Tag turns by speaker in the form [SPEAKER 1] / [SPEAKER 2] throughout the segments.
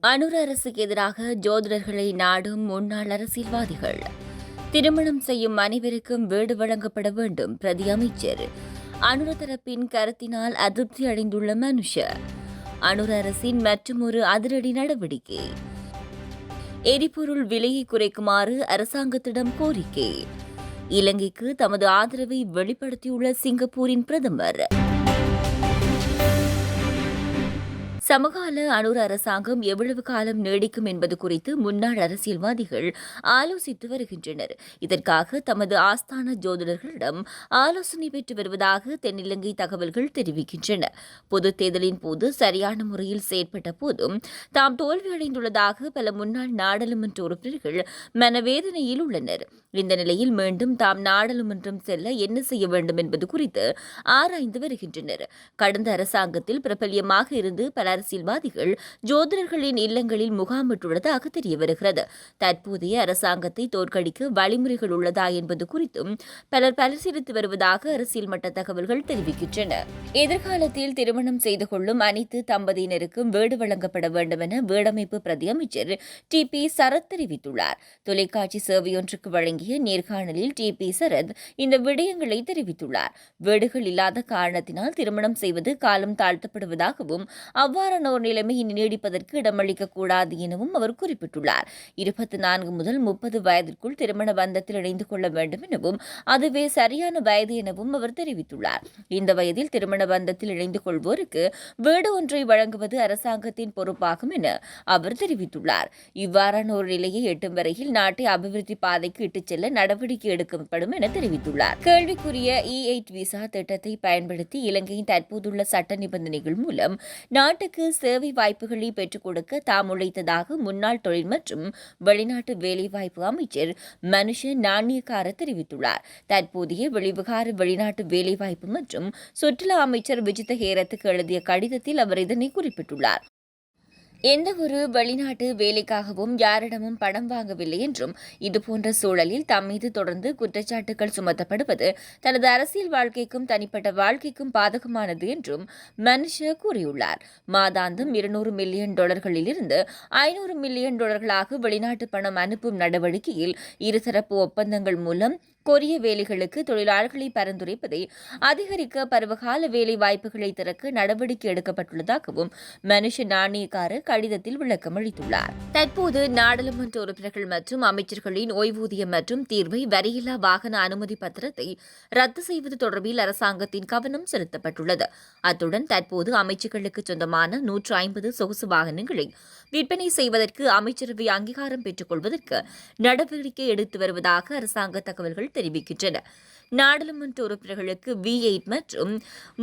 [SPEAKER 1] அனுர அரசுக்கு எதிராக ஜோதிடர்களை நாடும் முன்னாள் அரசியல்வாதிகள். திருமணம் செய்யும் அனைவருக்கும் வீடு வழங்கப்பட வேண்டும். பிரதி அமைச்சர். அனுர தரப்பின் கருத்தினால் அதிருப்தி அடைந்துள்ள மனுஷ. அனுர அரசின் மற்றுமொரு அதிரடி நடவடிக்கை. எரிபொருள் விலையை குறைக்குமாறு அரசாங்கத்திடம் கோரிக்கை. இலங்கைக்கு தமது ஆதரவை வெளிப்படுத்தியுள்ள சிங்கப்பூரின் பிரதமர். சமகால அனுர அரசாங்கம் எவ்வளவு காலம் நீடிக்கும் என்பது குறித்து முன்னாள் அரசியல்வாதிகள் ஆலோசித்து வருகின்றனர். இதற்காக தமது ஆஸ்தான ஜோதிடர்களிடம் ஆலோசனை பெற்று வருவதாக தென்னிலங்கை தகவல்கள் தெரிவிக்கின்றன. பொதுத் தேர்தலின் போது சரியான முறையில் செயற்பட்ட போதும் தாம் தோல்வியடைந்துள்ளதாக பல முன்னாள் நாடாளுமன்ற உறுப்பினர்கள் மனவேதனையில் உள்ளனர். இந்த நிலையில் மீண்டும் தாம் நாடாளுமன்றம் செல்ல என்ன செய்ய வேண்டும் என்பது குறித்து ஆராய்ந்து வருகின்றனர். கடந்த அரசாங்கத்தில் பிரபல்யமாக இருந்து பல அரசியல்வாதிகள் ஜோதிடர்களின் இல்லங்களில் முகாமிட்டுள்ளதாக தெரியவருகிறது. தற்போதைய அரசாங்கத்தை தோற்கடிக்க வழிமுறைகள் உள்ளதா என்பது குறித்தும் பலர் பரிசீலித்து வருவதாக அரசியல் மட்ட தகவல்கள் தெரிவிக்கின்றன. எதிர்காலத்தில் திருமணம் செய்து கொள்ளும் அனைத்து தம்பதியினருக்கும் வீடு வழங்கப்பட வேண்டும் என வீடமைப்பு பிரதி அமைச்சர் டி.பி. சரத் தெரிவித்துள்ளார். தொலைக்காட்சி சேவையொன்றுக்கு வழங்கிய நேர்காணலில் டி.பி. சரத் இந்த விடயங்களை தெரிவித்துள்ளார். வீடுகள் இல்லாத காரணத்தினால் திருமணம் செய்வது காலம் தாழ்த்தப்படுவதாகவும் அவ்வாறான ஒரு நிலைமை இனி நீடிப்பதற்கு இடமளிக்கக்கூடாது எனவும் அவர் குறிப்பிட்டுள்ளார். 24 முதல் 30 வயதிற்குள் திருமண பந்தத்தில் இணைந்து கொள்ள வேண்டும் எனவும் அதுவே சரியான வயது எனவும் அவர் தெரிவித்துள்ளார். இந்த வயதில் திருமண பந்தத்தில் இணைந்து கொள்வோருக்கு வீடு ஒன்றை வழங்குவது அரசாங்கத்தின் பொறுப்பாகும் என அவர் தெரிவித்துள்ளார். இவ்வாறான ஒரு நிலையை எட்டும் வரையில் நாட்டை அபிவிருத்தி பாதைக்கு இட்டுச் செல்ல நடவடிக்கை எடுக்கப்படும் என தெரிவித்துள்ளார். கேள்விக்குரிய E8 விசா திட்டத்தை பயன்படுத்தி இலங்கையின் தற்போதுள்ள சட்ட நிபந்தனைகள் மூலம் நாட்டுக்கு சேவை வாய்ப்புகளை பெற்றுக் கொடுக்க தாம் உழைத்ததாக முன்னாள் தொழில் மற்றும் வெளிநாட்டு வேலைவாய்ப்பு அமைச்சர் மனுஷ நாணயக்கார தெரிவித்துள்ளார். தற்போதைய வெளிவிகார வெளிநாட்டு வேலைவாய்ப்பு மற்றும் சுற்றுலா அமைச்சர் விஜித ஹேரத்துக்கு எழுதிய கடிதத்தில் அவர் இதனை குறிப்பிட்டுள்ளார். எந்தவொரு வெளிநாட்டு வேலைக்காகவும் யாரிடமும் பணம் வாங்கவில்லை என்றும் இதுபோன்ற சூழலில் தம் மீது தொடர்ந்து குற்றச்சாட்டுகள் சுமத்தப்படுவது தனது அரசியல் வாழ்க்கைக்கும் தனிப்பட்ட வாழ்க்கைக்கும் பாதகமானது என்றும் மனுஷ கூறியுள்ளார். மாதாந்தம் $200 மில்லியன் இருந்து $500 மில்லியன் வெளிநாட்டு பணம் அனுப்பும் நடவடிக்கையில் இருதரப்பு ஒப்பந்தங்கள் மூலம் கொரிய வேலைகளுக்கு தொழிலாளர்களை பரிந்துரைப்பதை அதிகரிக்க பருவகால வேலை வாய்ப்புகளை திறக்க நடவடிக்கை எடுக்கப்பட்டுள்ளதாகவும் மனுஷ நாணயக்கார கடிதத்தில் விளக்கம் அளித்துள்ளார். தற்போது நாடாளுமன்ற உறுப்பினர்கள் மற்றும் அமைச்சர்களின் ஓய்வூதியம் மற்றும் தீர்வை வரியில்லா வாகன அனுமதி பத்திரத்தை ரத்து செய்வது தொடர்பில் அரசாங்கத்தின் கவனம் செலுத்தப்பட்டுள்ளது. அத்துடன் தற்போது அமைச்சர்களுக்கு சொந்தமான 150 சொகுசு வாகனங்களை விற்பனை செய்வதற்கு அமைச்சரவை அங்கீகாரம் பெற்றுக் கொள்வதற்கு நடவடிக்கை எடுத்து வருவதாக அரசாங்க தகவல்கள் தெரிவிக்கின்றன. நாடாளுமன்ற உறுப்பினர்களுக்கு V8 மற்றும்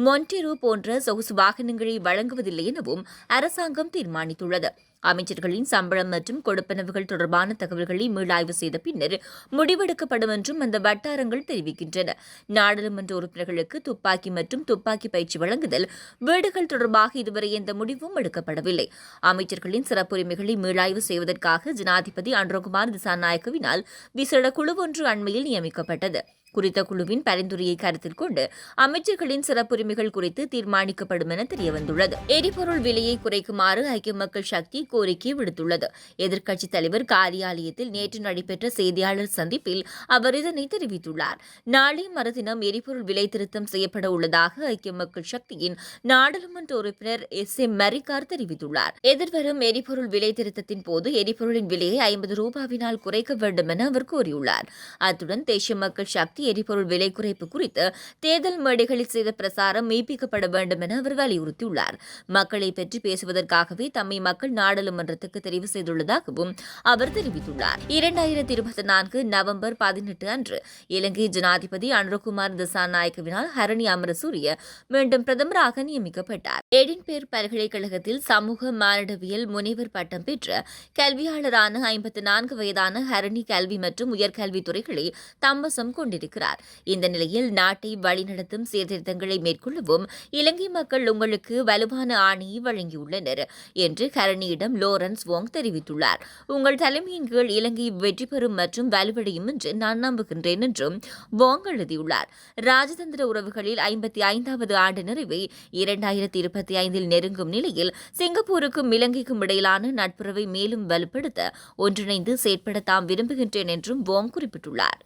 [SPEAKER 1] மொன்டெரோ போன்ற சொகுசு வாகனங்களை வழங்குவதில்லை எனவும் அரசாங்கம் தீர்மானித்துள்ளது. அமைச்சர்களின் சம்பளம் மற்றும் கொடுப்பனவுகள் தொடர்பான தகவல்களை மீளாய்வு செய்த பின்னர் முடிவெடுக்கப்படும் என்றும் அந்த வட்டாரங்கள் தெரிவிக்கின்றன. நாடாளுமன்ற உறுப்பினர்களுக்கு துப்பாக்கி மற்றும் துப்பாக்கி பயிற்சி வழங்குதல் வீடுகள் தொடர்பாக இதுவரை எந்த முடிவும் எடுக்கப்படவில்லை. அமைச்சர்களின் சிறப்புரிமைகளை மீளாய்வு செய்வதற்காக ஜனாதிபதி அனுரகுமார் திசாநாயக்கவினால் விசேட குழு ஒன்று அண்மையில் நியமிக்கப்பட்டது. குறித்த குழுவின் பரிந்துரையை கருத்தில் கொண்டு அமைச்சர்களின் சிறப்புரிமைகள் குறித்து தீர்மானிக்கப்படும் என தெரியவந்துள்ளது. எரிபொருள் விலையை குறைக்குமாறு ஐக்கிய மக்கள் சக்தி கோரிக்கை விடுத்துள்ளது. எதிர்க்கட்சித் தலைவர் காரியாலயத்தில் நேற்று நடைபெற்ற செய்தியாளர் சந்திப்பில் அவர் இதனை தெரிவித்துள்ளார். நாளை மறுதினம் எரிபொருள் விலை திருத்தம் செய்யப்பட உள்ளதாக ஐக்கிய மக்கள் சக்தியின் நாடாளுமன்ற உறுப்பினர் S.M. மரிக்கார் தெரிவித்துள்ளார். எதிர்வரும் எரிபொருள் விலை திருத்தத்தின் போது எரிபொருளின் விலையை $50 குறைக்க வேண்டும் என அவர் கோரியுள்ளார். அத்துடன் தேசிய மக்கள் சக்தி எரிபொருள் விலை குறைப்பு குறித்து தேர்தல் மேடைகளில் செய்த பிரசாரம் மெய்ப்பிக்கப்பட வேண்டும் என அவர் வலியுறுத்தியுள்ளார். மக்களை பற்றி பேசுவதற்காகவே தம்மை மக்கள் நாடாளுமன்றத்துக்கு தெரிவு செய்துள்ளதாகவும் அவர் தெரிவித்துள்ளார். 2024 நவம்பர் 18 அன்று இலங்கை ஜனாதிபதி அனுரகுமார் திசாநாயக்கவினால் ஹரணி அமரசூரிய மீண்டும் பிரதமராக நியமிக்கப்பட்டார். எடின்பேர் பல்கலைக்கழகத்தில் சமூக மானிடவியல் முனைவர் பட்டம் பெற்ற கல்வியாளரான 54 வயதான ஹரணி கல்வி மற்றும் உயர்கல்வி துறைகளை தம்பசம் கொண்டிருக்கிறார். தெரிவித்திருக்கிறார். இந்த நிலையில் நாட்டை வழிநடத்தும் சீர்திருத்தங்களை மேற்கொள்ளவும் இலங்கை மக்கள் உங்களுக்கு வலுவான ஆணையை வழங்கியுள்ளனர் என்று கரணியிடம் லாரன்ஸ் வோங் தெரிவித்துள்ளார். உங்கள் தலைமையின் கீழ் இலங்கை வெற்றி பெறும் மற்றும் வலுவடையும் என்று நான் நம்புகின்றேன் என்றும் வோங் எழுதியுள்ளார். ராஜதந்திர உறவுகளில் 55வது ஆண்டு நிறைவை 2025 நெருங்கும் நிலையில் சிங்கப்பூருக்கும் இலங்கைக்கும் இடையிலான நட்புறவை மேலும் வலுப்படுத்த ஒன்றிணைந்து செயற்பட தாம் விரும்புகின்றேன் என்றும் வோங் குறிப்பிட்டுள்ளார்.